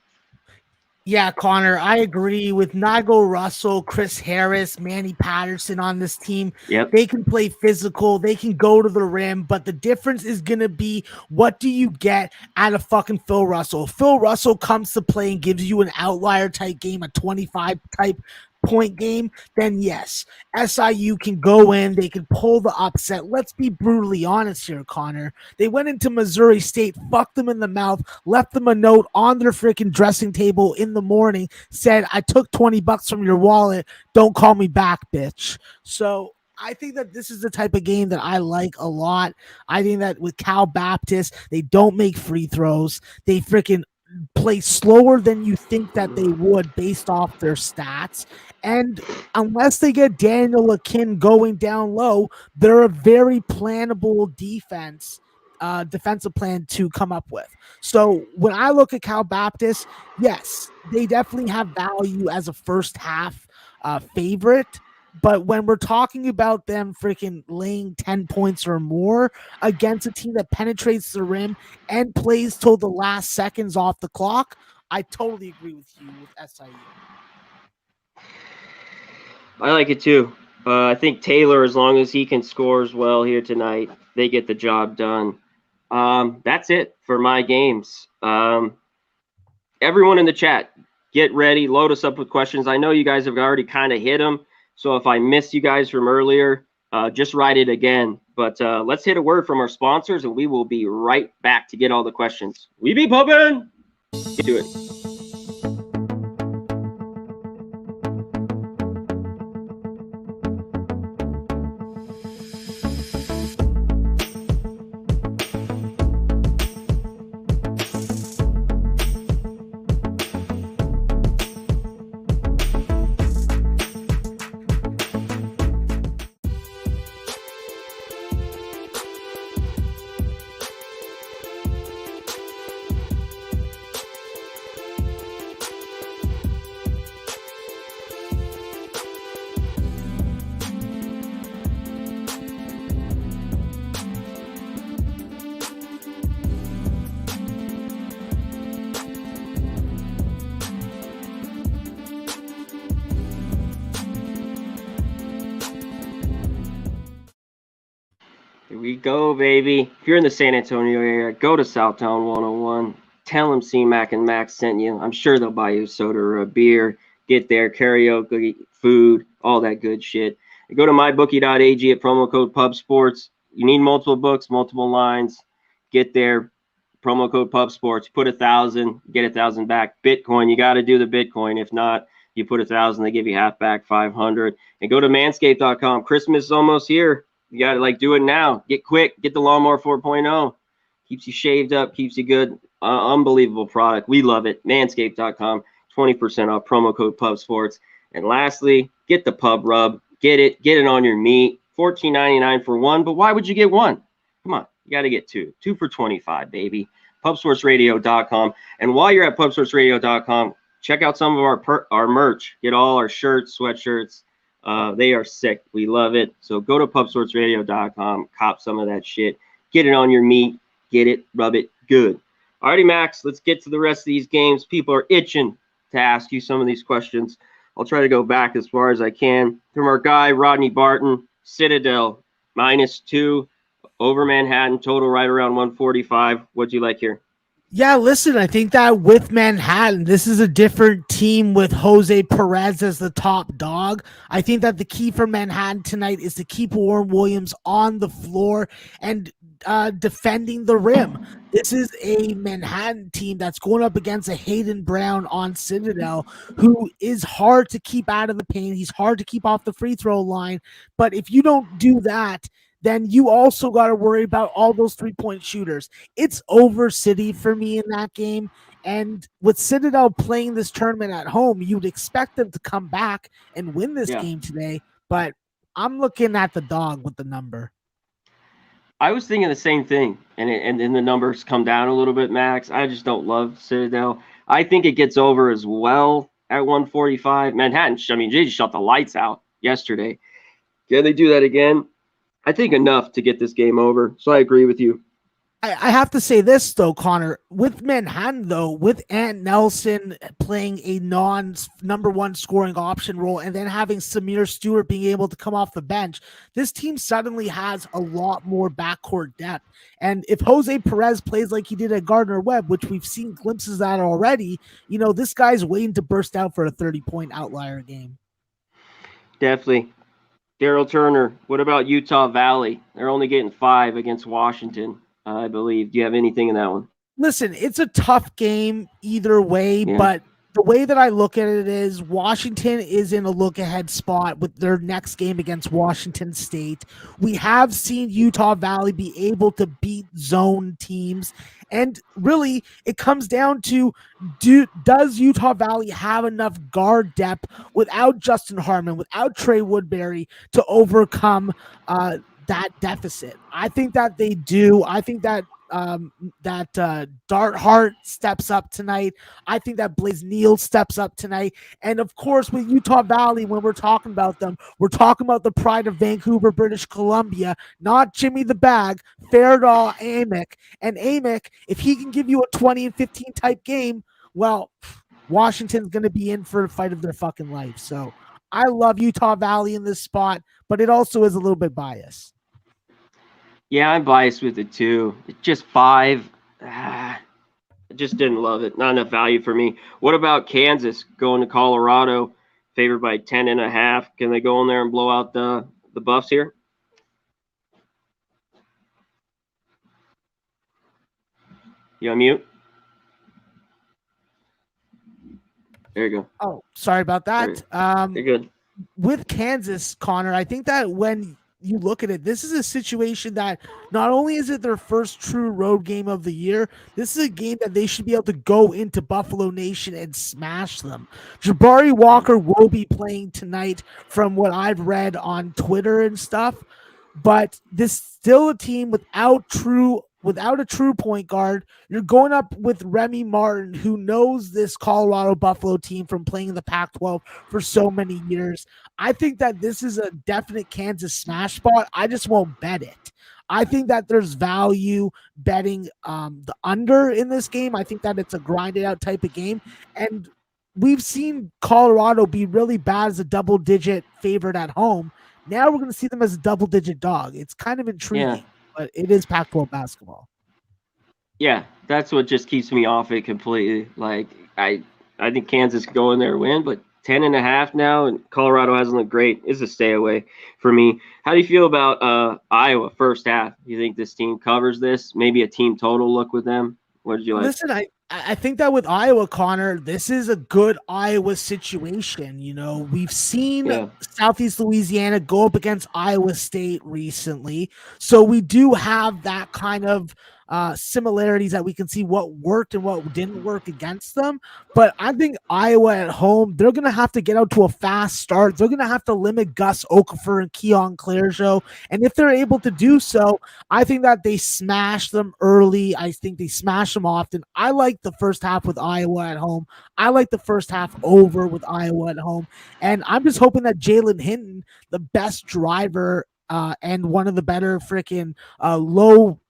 Yeah, Conor, I agree with Nigel Russell, Chris Harris, Manny Patterson on this team. Yep. They can play physical. They can go to the rim, but the difference is going to be what do you get out of fucking Phil Russell? Phil Russell comes to play and gives you an outlier type game, a 25 type point game, then yes, SIU can go in, they can pull the upset. Let's be brutally honest here, Conor. They went into Missouri State, fucked them in the mouth, left them a note on their freaking dressing table in the morning, said, I took $20 from your wallet, don't call me back, bitch. So I think that this is the type of game that I like a lot. I think that with Cal Baptist, they don't make free throws. They freaking play slower than you think that they would based off their stats. And unless they get Daniel Akin going down low, they're a very plannable defensive plan to come up with. So when I look at Cal Baptist, yes, they definitely have value as a first half favorite. But when we're talking about them freaking laying 10 points or more against a team that penetrates the rim and plays till the last seconds off the clock, I totally agree with you with SIU. I like it too. I think Taylor, as long as he can score as well here tonight, they get the job done. That's it for my games. Everyone in the chat, get ready. Load us up with questions. I know you guys have already kind of hit them. So if I missed you guys from earlier, just write it again. But let's hit a word from our sponsors, and we will be right back to get all the questions. We be pumping. Get to it. we go, baby. If you're in the San Antonio area, go to Southtown 101. Tell them C-Mac and Max sent you. I'm sure they'll buy you a soda or a beer. Get there, karaoke, food, all that good shit. And go to mybookie.ag at promo code PubSports. You need multiple books, multiple lines. Get there, promo code PubSports. Put 1,000, get 1,000 back. Bitcoin, you got to do the Bitcoin. If not, you put 1,000, they give you half back, 500. And go to manscaped.com. Christmas is almost here. You got to do it now. Get quick. Get the Lawnmower 4.0. Keeps you shaved up. Keeps you good. Unbelievable product. We love it. Manscaped.com. 20% off. Promo code PubSports. And lastly, get the Pub Rub. Get it. Get it on your meat. $14.99 for one. But why would you get one? Come on. You got to get two. Two for $25, baby. PubSportsRadio.com. And while you're at PubSportsRadio.com, check out some of our merch. Get all our shirts, sweatshirts. They are sick. We love it. So go to PubSportsRadio.com, cop some of that shit. Get it on your meat. Get it. Rub it good. Alrighty, Max, let's get to the rest of these games. People are itching to ask you some of these questions. I'll try to go back as far as I can. From our guy, Rodney Barton, Citadel, -2 over Manhattan, total right around 145. What'd you like here? Yeah, listen, I think that with Manhattan, this is a different team with Jose Perez as the top dog. I think that the key for Manhattan tonight is to keep Warren Williams on the floor and defending the rim. This is a Manhattan team that's going up against a Hayden Brown on Citadel, who is hard to keep out of the paint. He's hard to keep off the free throw line. But if you don't do that, then you also got to worry about all those three-point shooters. It's over City for me in that game. And with Citadel playing this tournament at home, you'd expect them to come back and win this game today. But I'm looking at the dog with the number. I was thinking the same thing, and the numbers come down a little bit, Max. I just don't love Citadel. I think it gets over as well at 145. Manhattan, I mean, they just shut the lights out yesterday. Can they do that again? I think enough to get this game over. So I agree with you. I have to say this, though, Connor. With Manhattan, though, with Ant Nelson playing a non-number one scoring option role and then having Samir Stewart being able to come off the bench, this team suddenly has a lot more backcourt depth. And if Jose Perez plays like he did at Gardner-Webb, which we've seen glimpses at already, you know, this guy's waiting to burst out for a 30-point outlier game. Definitely. Daryl Turner, what about Utah Valley? They're only getting 5 against Washington, I believe. Do you have anything in that one? Listen, it's a tough game either way, but the way that I look at it is Washington is in a look-ahead spot with their next game against Washington State. We have seen Utah Valley be able to beat zone teams, and really it comes down to does Utah Valley have enough guard depth without Justin Harmon, without Trey Woodbury to overcome that deficit? I think that they do. I think that Dart Hart steps up tonight. I think that Blaze Neal steps up tonight. And of course, with Utah Valley, when we're talking about them, we're talking about the pride of Vancouver, British Columbia, not Jimmy the Bag, Fairdahl Amick. And Amick, if he can give you a 20 and 15 type game, well, Washington's going to be in for a fight of their fucking life. So I love Utah Valley in this spot, but it also is a little bit biased. Yeah, I'm biased with it too. It's just 5. I just didn't love it. Not enough value for me. What about Kansas going to Colorado, favored by 10.5? Can they go in there and blow out the Buffs here? You on mute? There you go. Oh, sorry about that. You're good. With Kansas, Connor, I think that when you look at it, this is a situation that not only is it their first true road game of the year, this is a game that they should be able to go into Buffalo Nation and smash them. Jabari Walker will be playing tonight from what I've read on Twitter and stuff, but this is still a team without a true point guard. You're going up with Remy Martin, who knows this Colorado Buffalo team from playing in the Pac-12 for so many years. I think that this is a definite Kansas smash spot. I just won't bet it. I think that there's value betting the under in this game. I think that it's a grinded out type of game. And we've seen Colorado be really bad as a double-digit favorite at home. Now we're going to see them as a double-digit dog. It's kind of intriguing. Yeah. but it is Pac-12 basketball. Yeah, that's what just keeps me off it completely. Like I think Kansas could go in there and win, but 10.5 now, and Colorado hasn't looked great. Is a stay away for me. How do you feel about Iowa first half? You think this team covers this? Maybe a team total look with them? What did you like? Listen, I think that with Iowa, Connor, this is a good Iowa situation. You know, we've seen Yeah. Southeast Louisiana go up against Iowa State recently, so we do have that kind of similarities that we can see what worked and what didn't work against them. But I think Iowa at home, they're going to have to get out to a fast start. They're going to have to limit Gus Okafor and Keon Clearjo, and if they're able to do so, I think that they smash them early. I think they smash them often. I like the first half with Iowa at home. I like the first half over with Iowa at home. And I'm just hoping that Jalen Hinton, the best driver and one of the better freaking low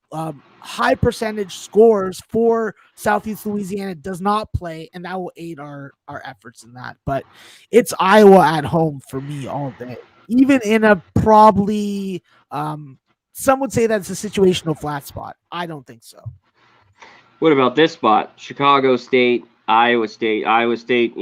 high percentage scores for Southeast Louisiana, does not play, and that will aid our efforts in that. But it's Iowa at home for me all day, even in a probably some would say that's a situational flat spot. I don't think so. What about this spot? Chicago State, Iowa State. Iowa State,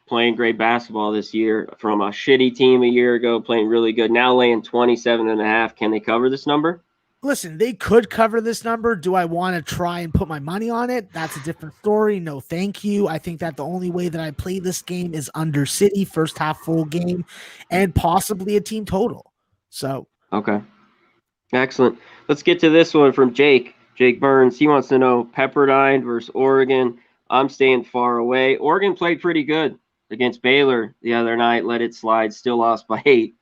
playing great basketball this year from a shitty team a year ago, playing really good. Now laying 27.5. Can they cover this number? Listen, they could cover this number. Do I want to try and put my money on it? That's a different story. No, thank you. I think that the only way that I play this game is under City, first half full game, and possibly a team total. So, okay. Excellent. Let's get to this one from Jake. Jake Burns. He wants to know Pepperdine versus Oregon. I'm staying far away. Oregon played pretty good against Baylor the other night. Let it slide. Still lost by 8.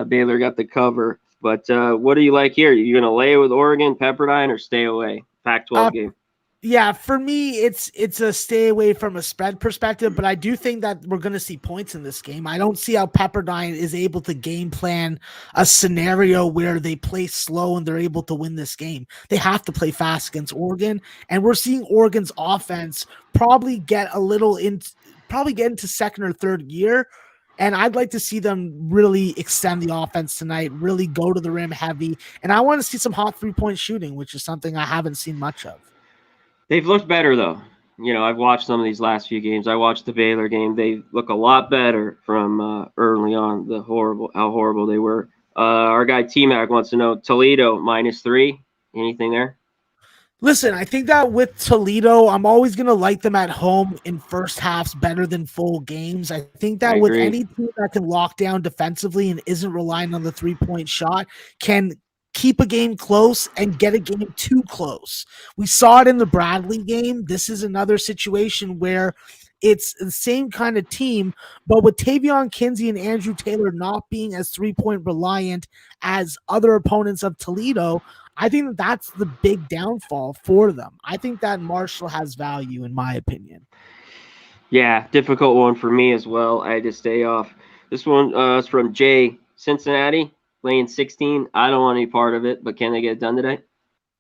Baylor got the cover. But what do you like here? Are you going to lay with Oregon, Pepperdine, or stay away? Pac-12 game. Yeah, for me, it's a stay away from a spread perspective, but I do think that we're going to see points in this game. I don't see how Pepperdine is able to game plan a scenario where they play slow and they're able to win this game. They have to play fast against Oregon, and we're seeing Oregon's offense probably get into second or third gear. And I'd like to see them really extend the offense tonight, really go to the rim heavy. And I want to see some hot 3-point shooting, which is something I haven't seen much of. They've looked better, though. I've watched some of these last few games. I watched the Baylor game. They look a lot better from early on, how horrible they were. Our guy T-Mac wants to know, Toledo, -3. Anything there? Listen, I think that with Toledo, I'm always going to like them at home in first halves better than full games. I think that with any team that can lock down defensively and isn't relying on the 3-point shot can keep a game close and get a game too close. We saw it in the Bradley game. This is another situation where it's the same kind of team, but with Tavion Kinsey and Andrew Taylor not being as 3-point reliant as other opponents of Toledo, I think that that's the big downfall for them. I think that Marshall has value, in my opinion. Yeah, difficult one for me as well. I had to stay off. This one is from Jay. Cincinnati, laying 16. I don't want any part of it, but can they get it done today?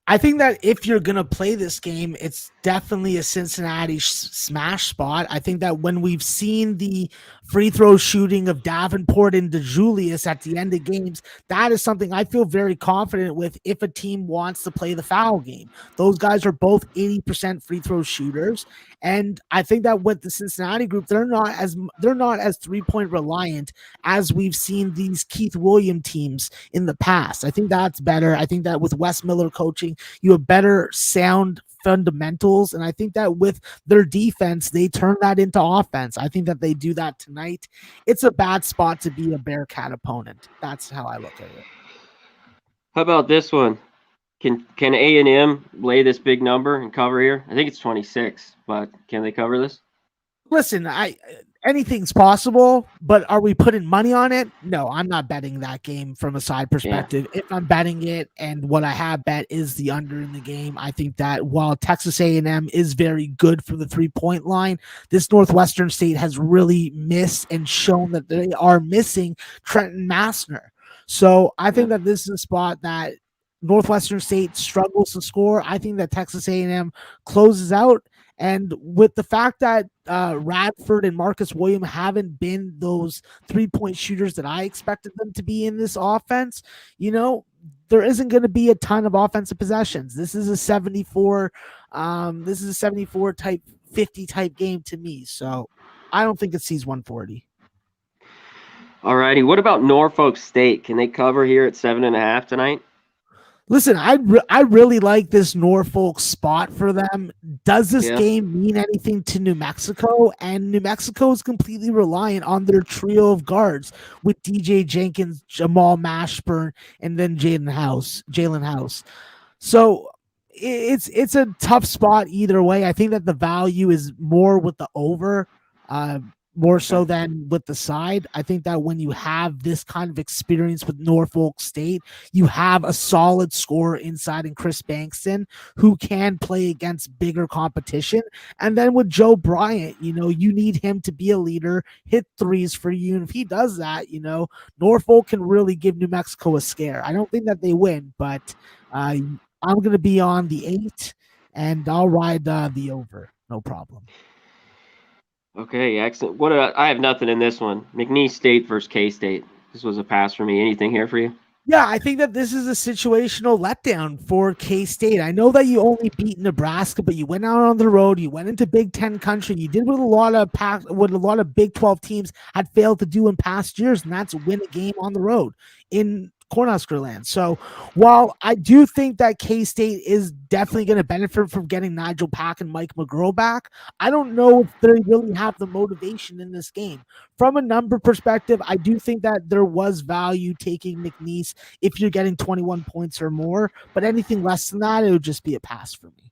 I think that if you're going to play this game, it's definitely a Cincinnati smash spot. I think that when we've seen the free throw shooting of Davenport and DeJulius at the end of games, that is something I feel very confident with if a team wants to play the foul game. Those guys are both 80% free throw shooters. And I think that with the Cincinnati group, they're not as 3-point reliant as we've seen these Keith Williams teams in the past. I think that's better. I think that with Wes Miller coaching, you have better sound fundamentals, and I think that with their defense, they turn that into offense. I think that they do that tonight. It's a bad spot to be a Bearcat opponent. That's how I look at it. How about this one? Can A&M lay this big number and cover here? I think it's 26, but can they cover this? Listen, anything's possible, but are we putting money on it? No, I'm not betting that game from a side perspective. Yeah. If I'm betting it, and what I have bet is the under in the game, I think that while Texas A&M is very good for the 3-point line, this Northwestern State has really missed and shown that they are missing Trenton Massner. So I think that this is a spot that Northwestern State struggles to score. I think that Texas A&M closes out. And with the fact that Radford and Marcus Williams haven't been those 3-point shooters that I expected them to be in this offense, there isn't going to be a ton of offensive possessions. This is a 74 type 50 type game to me. So I don't think it sees 140. All righty. What about Norfolk State? Can they cover here at 7.5 tonight? Listen, I really like this Norfolk spot for them. Does this game mean anything to New Mexico? And New Mexico is completely reliant on their trio of guards with DJ Jenkins, Jamal Mashburn, and then Jalen House. So it's a tough spot either way. I think that the value is more with the over. More so than with the side. I think that when you have this kind of experience with Norfolk State, you have a solid scorer inside in Chris Bankston who can play against bigger competition. And then with Joe Bryant, you need him to be a leader, hit threes for you. And if he does that, Norfolk can really give New Mexico a scare. I don't think that they win, but I'm going to be on the 8, and I'll ride the over. No problem. Okay, excellent. I have nothing in this one. McNeese State versus K-State. This was a pass for me. Anything here for you? Yeah, I think that this is a situational letdown for K-State. I know that you only beat Nebraska, but you went out on the road. You went into Big Ten country. You did what a lot of Big 12 teams had failed to do in past years, and that's win a game on the road in Cornhusker land. So while I do think that K-State is definitely going to benefit from getting Nigel Pack and Mike McGurl back, I don't know if they really have the motivation in this game. From a number perspective, I do think that there was value taking McNeese if you're getting 21 points or more, but anything less than that, it would just be a pass for me.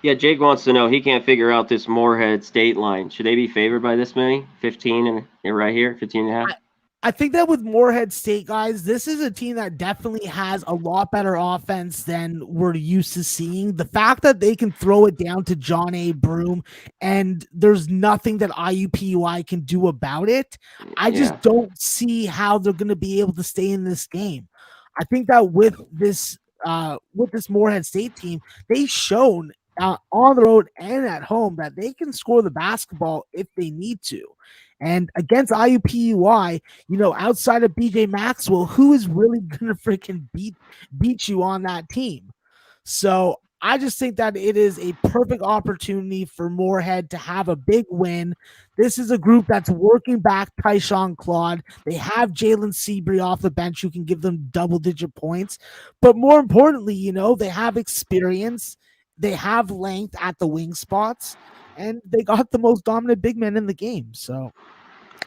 Yeah, Jake wants to know, he can't figure out this Moorhead State line. Should they be favored by this many? 15 and right here, 15.5? I think that with Moorhead State, guys, this is a team that definitely has a lot better offense than we're used to seeing. The fact that they can throw it down to John A. Broome and there's nothing that IUPUI can do about it, I just don't see how they're going to be able to stay in this game. I think that with this Moorhead State team, they've shown on the road and at home that they can score the basketball if they need to. And against IUPUI, outside of BJ Maxwell, who is really going to freaking beat you on that team? So I just think that it is a perfect opportunity for Moorhead to have a big win. This is a group that's working back Tyshawn Claude. They have Jalen Seabury off the bench who can give them double-digit points. But more importantly, they have experience. They have length at the wing spots. And they got the most dominant big man in the game. So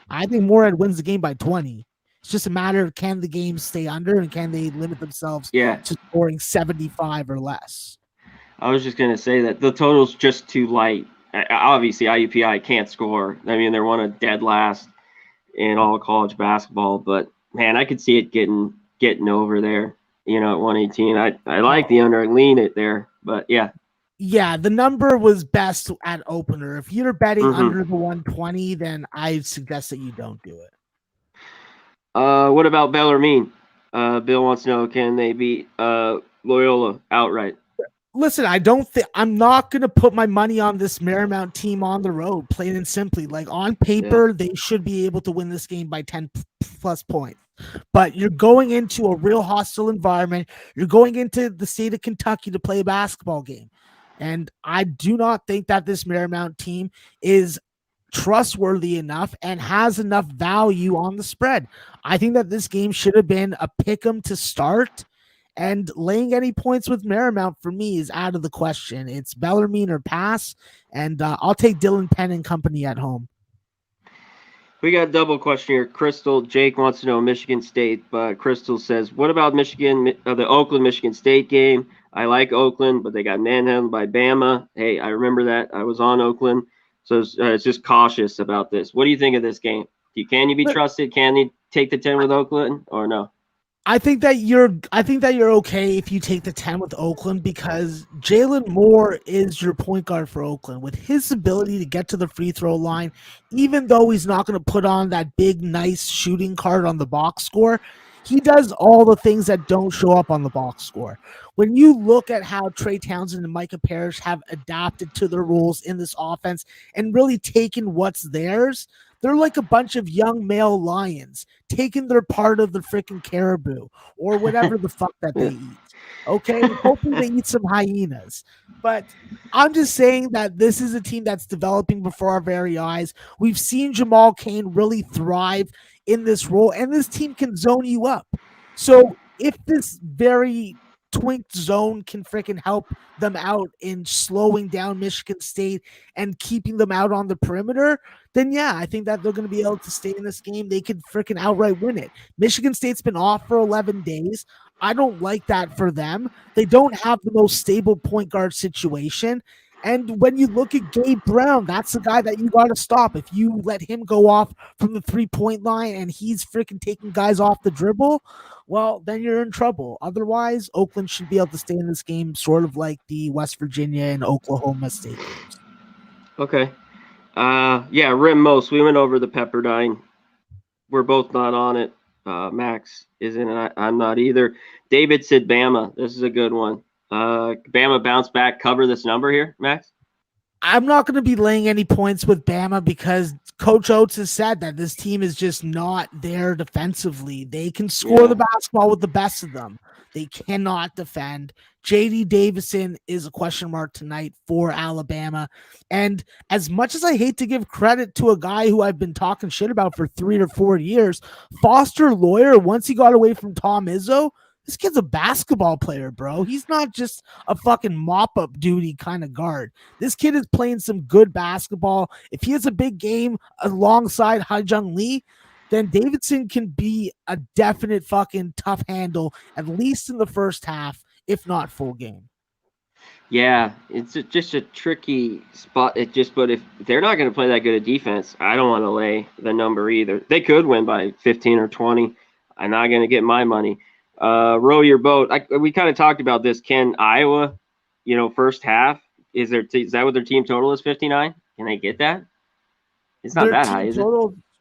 I think Moorhead wins the game by 20. It's just a matter of can the game stay under and can they limit themselves to scoring 75 or less. I was just going to say that the total's just too light. Obviously, IUPI can't score. I mean, they're one of dead last in all college basketball. But, man, I could see it getting over there, at 118. I like the under and lean it there. But, yeah. Yeah, the number was best at opener. If you're betting under the 120, then I suggest that you don't do it. What about Bellarmine? Bill wants to know, can they beat Loyola outright? Listen, I'm not going to put my money on this Marymount team on the road, plain and simply. Like on paper, they should be able to win this game by 10 plus points. But you're going into a real hostile environment. You're going into the state of Kentucky to play a basketball game. And I do not think that this Marymount team is trustworthy enough and has enough value on the spread. I think that this game should have been a pick 'em to start, and laying any points with Marymount for me is out of the question. It's Bellarmine or pass, and I'll take Dylan Penn and company at home. We got a double question here. Crystal, Jake wants to know Michigan State, but Crystal says, what about the Oakland-Michigan State game? I like Oakland, but they got manhandled by Bama. Hey, I remember that. I was on Oakland. So it's just cautious about this. What do you think of this game? Can you be trusted? Can you take the 10 with Oakland or no? I think that you're okay if you take the 10 with Oakland because Jalen Moore is your point guard for Oakland. With his ability to get to the free throw line, even though he's not going to put on that big, nice shooting card on the box score, He does all the things that don't show up on the box score. When you look at how Trey Townsend and Micah Parrish have adapted to their roles in this offense and really taken what's theirs, they're like a bunch of young male lions taking their part of the freaking caribou or whatever the fuck that they eat. Okay, hopefully they eat some hyenas. But I'm just saying that this is a team that's developing before our very eyes. We've seen Jamal Cain really thrive in this role, and this team can zone you up. So if this very twinked zone can freaking help them out in slowing down Michigan State and keeping them out on the perimeter, then yeah, I think that they're going to be able to stay in this game. They could freaking outright win it. Michigan State's been off for 11 days. I don't like that for them. They don't have the most stable point guard situation. And when you look at Gabe Brown, that's the guy that you got to stop. If you let him go off from the 3-point line and he's freaking taking guys off the dribble, well, then you're in trouble. Otherwise, Oakland should be able to stay in this game sort of like the West Virginia and Oklahoma State games. Okay. Yeah, Rim Most. We went over the Pepperdine. We're both not on it. Max isn't, and I'm not either. David said Bama. This is a good one. Bama bounce back, cover this number here, Max? I'm not going to be laying any points with Bama because Coach Oates has said that this team is just not there defensively. They can score the basketball with the best of them. They cannot defend. J.D. Davison is a question mark tonight for Alabama. And as much as I hate to give credit to a guy who I've been talking shit about for 3 or 4 years, Foster Lawyer, once he got away from Tom Izzo, this kid's a basketball player, bro. He's not just a fucking mop-up duty kind of guard. This kid is playing some good basketball. If he has a big game alongside Haejung Lee, then Davidson can be a definite fucking tough handle, at least in the first half, if not full game. Yeah, it's just a tricky spot. But if they're not going to play that good a defense, I don't want to lay the number either. They could win by 15 or 20. I'm not going to get my money. Row your boat. We kind of talked about this. Can Iowa, first half, is that what their team total is, 59? Can they get that? It's not that high, is it?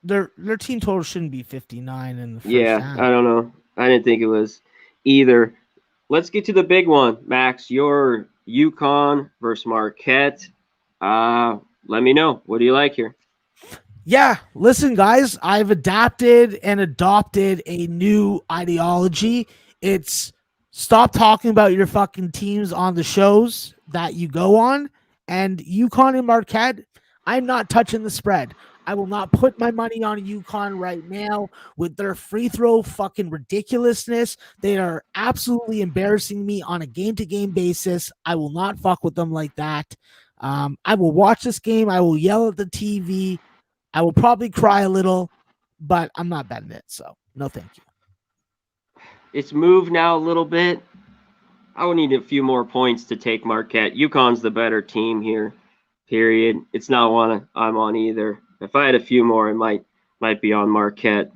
Their team total shouldn't be 59 in the first half. I don't know. I didn't think it was either. Let's get to the big one, Max. Your UConn versus Marquette. Let me know. What do you like here? Yeah, listen, guys, I've adapted and adopted a new ideology. It's stop talking about your fucking teams on the shows that you go on. And UConn and Marquette, I'm not touching the spread. I will not put my money on UConn right now with their free throw fucking ridiculousness. They are absolutely embarrassing me on a game-to-game basis. I will not fuck with them like that. I will watch this game. I will yell at the TV. I will probably cry a little, but I'm not betting it. So no, thank you. It's moved now a little bit. I would need a few more points to take Marquette. UConn's the better team here, period. It's not one I'm on either. If I had a few more, it might be on Marquette.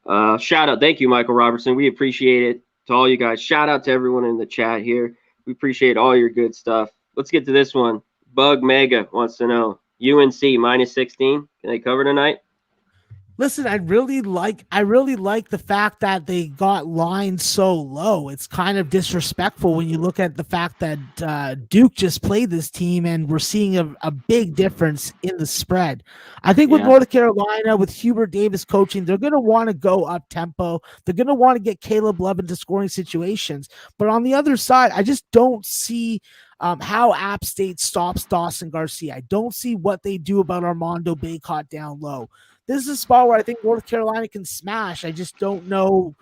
Shout out. Thank you, Michael Robertson. We appreciate it. To all you guys. Shout out to everyone in the chat here. We appreciate all your good stuff. Let's get to this one. Bug Mega wants to know. UNC minus 16. Can they cover tonight? Listen, I really like the fact that they got lined so low. It's kind of disrespectful when you look at the fact that Duke just played this team and we're seeing a big difference in the spread. I think with North Carolina, with Hubert Davis coaching, they're going to want to go up tempo. They're going to want to get Caleb Love into scoring situations. But on the other side, I just don't see how App State stops Dawson Garcia. I don't see what they do about Armando Bacot down low. This is a spot where I think North Carolina can smash. I just don't know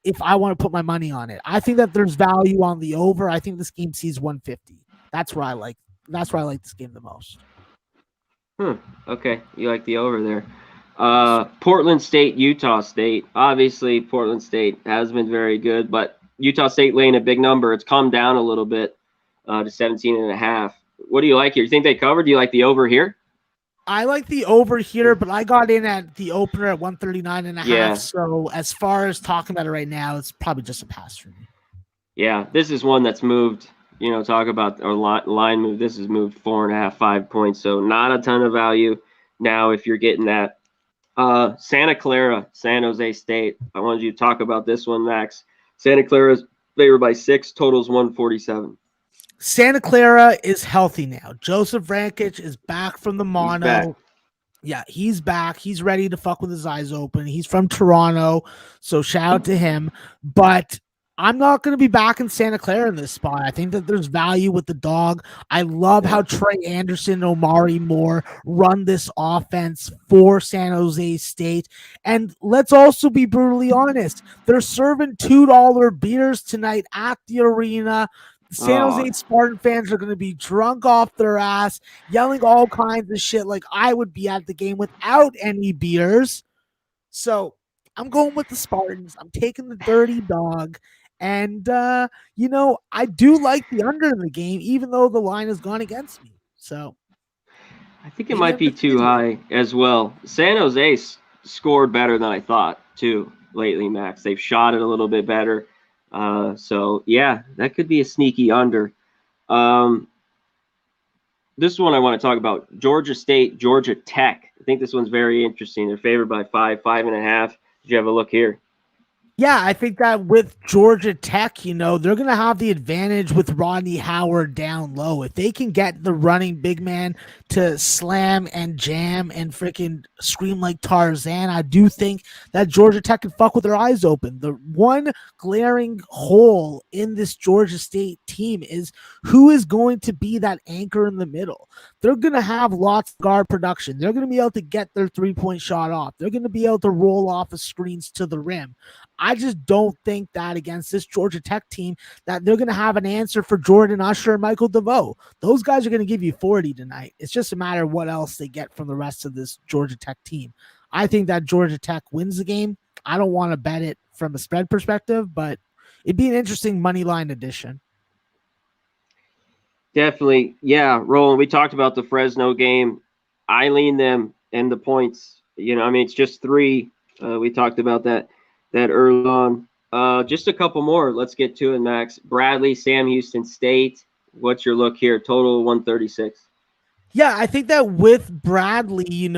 if I want to put my money on it. I think that there's value on the over. I think this game sees 150. That's where I like this game the most. Okay. You like the over there. Portland State, Utah State. Obviously, Portland State has been very good, but Utah State laying a big number. It's come down a little bit to 17.5. What do you like here? You think they covered? Do you like the over here? I like the over here, but I got in at the opener at 139.5. Yeah. So as far as talking about it right now, it's probably just a pass for me. Yeah, this is one that's moved. Talk about our line move. This has moved 4.5, 5 points. So not a ton of value now if you're getting that Santa Clara, San Jose State. I wanted you to talk about this one, Max. Santa Clara's favored by 6, totals 147. Santa Clara is healthy now. Joseph Rankic is back from the He's back. mono. Yeah, he's back. He's ready to fuck with his eyes open. He's from Toronto, so shout out to him. But I'm not going to be back in Santa Clara in this spot. I think that there's value with the dog. I love how Trey Anderson and Omari Moore run this offense for San Jose State. And let's also be brutally honest. They're serving $2 beers tonight at the arena. San Jose Spartan fans are going to be drunk off their ass, yelling all kinds of shit like I would be at the game without any beers. So I'm going with the Spartans. I'm taking the dirty dog. And, I do like the under in the game, even though the line has gone against me. So I think it might be too high as well. San Jose scored better than I thought, too, lately, Max. They've shot it a little bit better. So, yeah, that could be a sneaky under. This one I want to talk about. Georgia State, Georgia Tech. I think this one's very interesting. They're favored by 5, 5.5. Did you have a look here? Yeah, I think that with Georgia Tech, they're going to have the advantage with Rodney Howard down low. If they can get the running big man to slam and jam and freaking scream like Tarzan, I do think that Georgia Tech can fuck with their eyes open. The one glaring hole in this Georgia State team is who is going to be that anchor in the middle. They're going to have lots of guard production. They're going to be able to get their three-point shot off. They're going to be able to roll off the screens to the rim. I just don't think that against this Georgia Tech team that they're going to have an answer for Jordan Usher and Michael DeVoe. Those guys are going to give you 40 tonight. It's just a matter of what else they get from the rest of this Georgia Tech team. I think that Georgia Tech wins the game. I don't want to bet it from a spread perspective, but it'd be an interesting money line addition. Definitely. Yeah, Roland, we talked about the Fresno game. I lean them and the points. It's just 3. We talked about that early on. Just a couple more. Let's get to it, Max. Bradley, Sam Houston State. What's your look here? Total 136. Yeah, I think that with Bradley,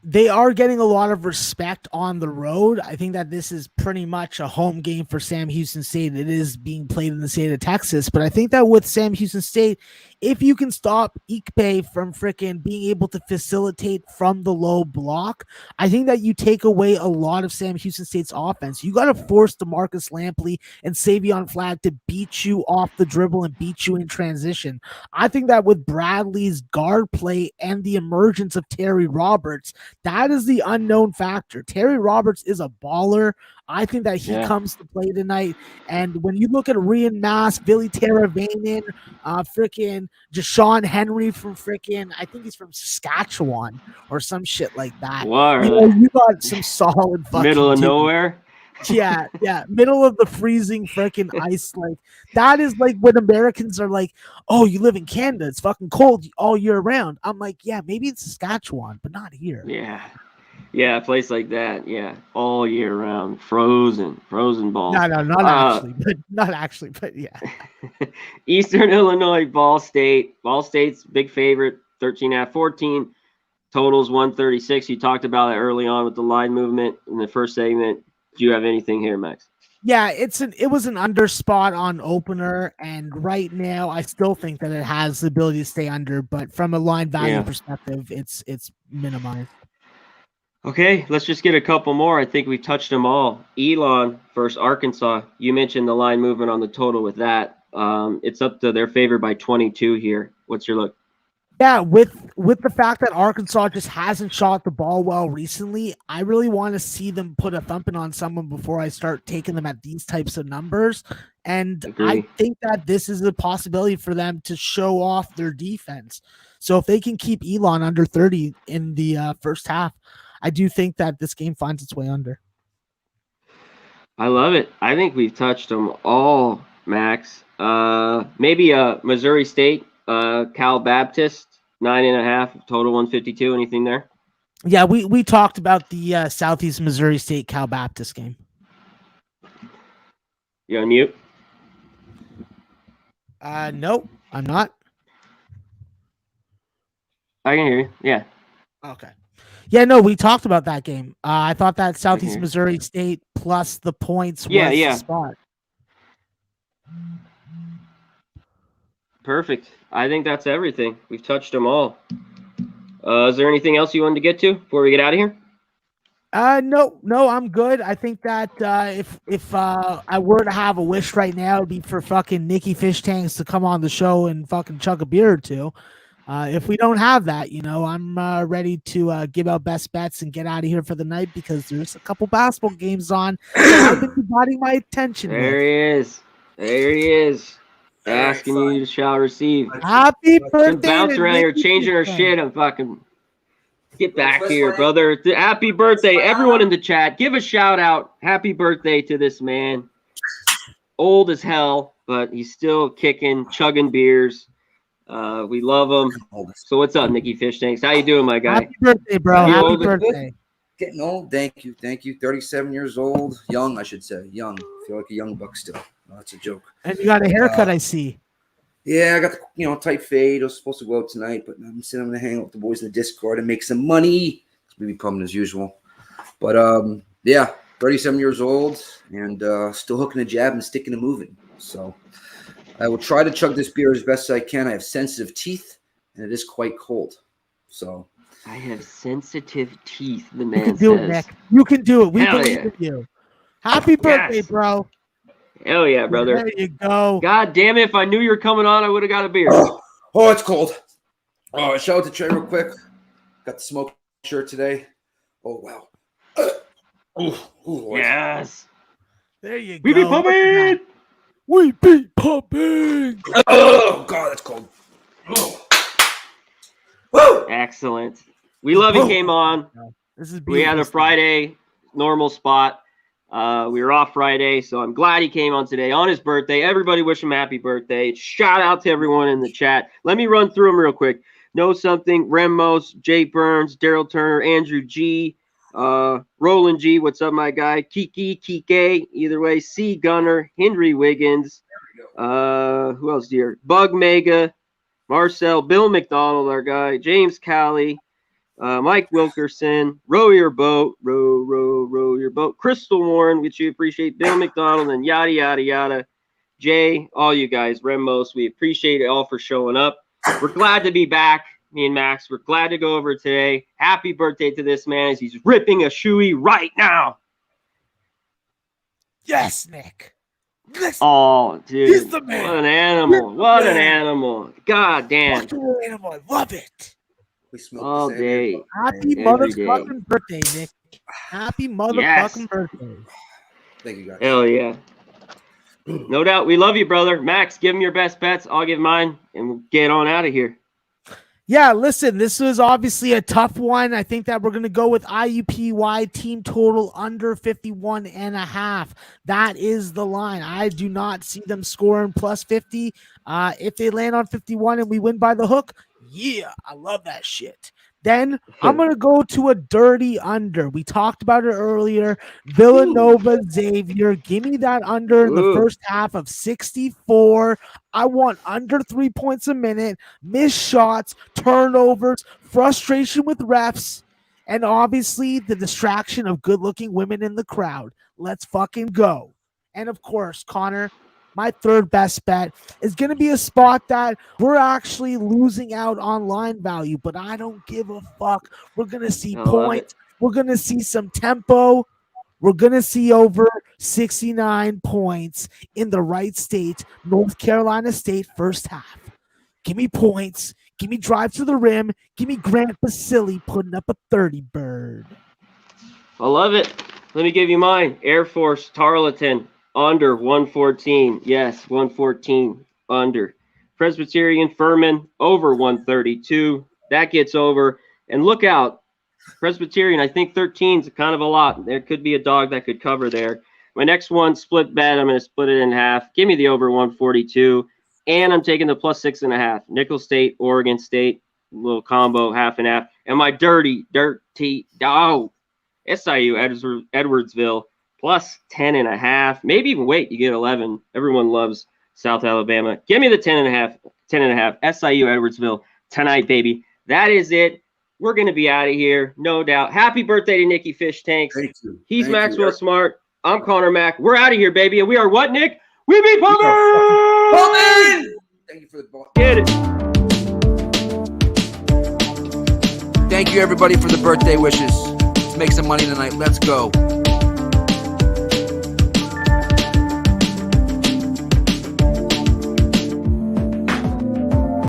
they are getting a lot of respect on the road. I think that this is pretty much a home game for Sam Houston State. It is being played in the state of Texas, but I think that with Sam Houston State, if you can stop Ikpe from freaking being able to facilitate from the low block, I think that you take away a lot of Sam Houston State's offense. You got to force DeMarcus Lampley and Savion Flagg to beat you off the dribble and beat you in transition. I think that with Bradley's guard play and the emergence of Terry Roberts, that is the unknown factor. Terry Roberts is a baller. I think that he comes to play tonight. And when you look at Rian Mass, Billy Teravainen, freaking Jashawn Henry from freaking, I think he's from Saskatchewan or some shit like that. You got some solid fucking middle of nowhere. Yeah, middle of the freezing freaking ice. Like that is like when Americans are like, "Oh, you live in Canada; it's fucking cold all year round." I'm like, "Yeah, maybe it's Saskatchewan, but not here." Yeah, a place like that. Yeah, all year round, frozen balls. No, not actually, but yeah. Eastern Illinois, Ball State. Ball State's big favorite, 13.5, 14. Totals 136. You talked about it early on with the line movement in the first segment. Do you have anything here, Max? Yeah, it was an under spot on opener, and right now I still think that it has the ability to stay under, but from a line value perspective, it's minimized. Okay, let's just get a couple more. I think we touched them all. Elon versus Arkansas. You mentioned the line movement on the total with that. It's up to their favor by 22 here. What's your look? Yeah, with the fact that Arkansas just hasn't shot the ball well recently, I really want to see them put a thumping on someone before I start taking them at these types of numbers. And I think that this is a possibility for them to show off their defense. So if they can keep Elon under 30 in the first half, I do think that this game finds its way under. I love it. I think we've touched them all, Max. Maybe Missouri State, Cal Baptist, 9.5, total 152. Anything there? Yeah, we talked about the Southeast Missouri State Cal Baptist game. You on mute? Nope, I'm not. I can hear you. Yeah. Okay. Yeah, no, we talked about that game. I thought that Southeast Mhm. Missouri State plus the points Yeah, was yeah. the spot. Perfect. I think that's everything. We've touched them all. Is there anything else you wanted to get to before we get out of here? No, I'm good. I think that if I were to have a wish right now, it'd be for fucking Nikki Fish Tanks to come on the show and fucking chug a beer or two. If we don't have that, I'm ready to give out best bets and get out of here for the night because there's a couple basketball games on that I've been dividing my attention There with. he is. There he is. Asking you to shall receive. Happy Been birthday bouncing to around here, Nikki changing her Fish shit. I'm fucking. Get back here, brother. Happy birthday. Everyone in the chat, give a shout out. Happy birthday to this man. Old as hell, but he's still kicking, chugging beers. We love him. So what's up, Nikki Fish Tanks? How you doing, my guy? Happy birthday, bro. You Happy old? birthday. Getting old. Thank you. 37 years old. Young, I should say. Young. Feel like a young buck still. No, that's a joke. And you got a haircut, I see. Yeah, I got the tight fade. I was supposed to go out tonight, but I'm going to hang out with the boys in the Discord and make some money. We be pumping as usual. But yeah, 37 years old and still hooking a jab and sticking and moving. So I will try to chug this beer as best as I can. I have sensitive teeth and it is quite cold. So I have sensitive teeth, the You man can do says. it, Nick. You can do it. We Hell believe yeah. in you. Happy birthday, Yes. bro. Hell yeah, brother. There you go. God damn it, if I knew you were coming on, I would have got a beer. Oh, it's cold. Oh, shout out to Trey real quick. Got the smoke shirt today. Oh, wow. Lord. Yes. There you We go. be pumping. We be pumping. Oh, God, that's cold. Oh. Woo! Excellent. We love you came on. This is We had a beautiful. Friday normal spot. We were off Friday, so I'm glad he came on today on his birthday. Everybody wish him happy birthday. Shout out to everyone in the chat. Let me run through them real quick. Know Something, Remos, Jay Burns, Daryl Turner, Andrew G, Roland G, what's up, my guy? Kike, either way, C Gunner, Henry Wiggins, who else here? Bug Mega, Marcel, Bill McDonald, our guy, James Callie, Mike Wilkerson, row your boat, row your boat. Crystal Warren, which you appreciate, Bill McDonald, and yada, yada, yada. Jay, all you guys, Remos, we appreciate it all for showing up. We're glad to be back, me and Max. We're glad to go over today. Happy birthday to this man as he's ripping a shoey right now. Yes, Nick. Listen, Oh, dude. He's the man. What an animal. He's the What an man. animal. God damn. fucking animal. I love it. We smoke All the same day. beer. Happy Every motherfucking birthday, Nick. Happy motherfucking birthday. Thank you, guys. Hell yeah. No doubt. We love you, brother. Max, give him your best bets. I'll give mine, and we'll get on out of here. Yeah, listen, this was obviously a tough one. I think that we're going to go with IUPY team total under 51.5. That is the line. I do not see them scoring plus 50. If they land on 51 and we win by the hook, yeah, I love that shit. Then I'm going to go to a dirty under. We talked about it earlier. Villanova, Xavier. Give me that under in the Ooh. first half of 64. I want under 3 points a minute, missed shots, turnovers, frustration with refs, and obviously the distraction of good-looking women in the crowd. Let's fucking go. And of course, Conor, my third best bet is going to be a spot that we're actually losing out on line value, but I don't give a fuck. We're going to see I love points. We're going to see some tempo. We're going to see over 69 points in the right state, North Carolina State first half. Give me points. Give me drive to the rim. Give me Grant Basile putting up a 30 bird. I love it. Let me give you mine. Air Force, Tarleton, under 114. Yes, 114, under. Presbyterian, Furman, over 132. That gets over. And look out. Presbyterian, I think 13 is kind of a lot. There could be a dog that could cover there. My next one, split bet, I'm going to split it in half. Give me the over 142. And I'm taking the plus 6.5. Nicholls State, Oregon State, little combo, half and half. And my dirty SIU, Edwardsville, plus 10.5. Maybe even wait, you get 11. Everyone loves South Alabama. Give me the 10.5. SIU, Edwardsville tonight, baby. That is it. we're going to be out of here, no doubt. Happy birthday to Nicky Fish Tanks. Thank you. He's Thank Maxwell you. Smart. I'm Conor Mack. We're out of here, baby. And we are what, Nick? We be Pullman! Thank you for the ball. Get it. Thank you, everybody, for the birthday wishes. Let's make some money tonight. Let's go.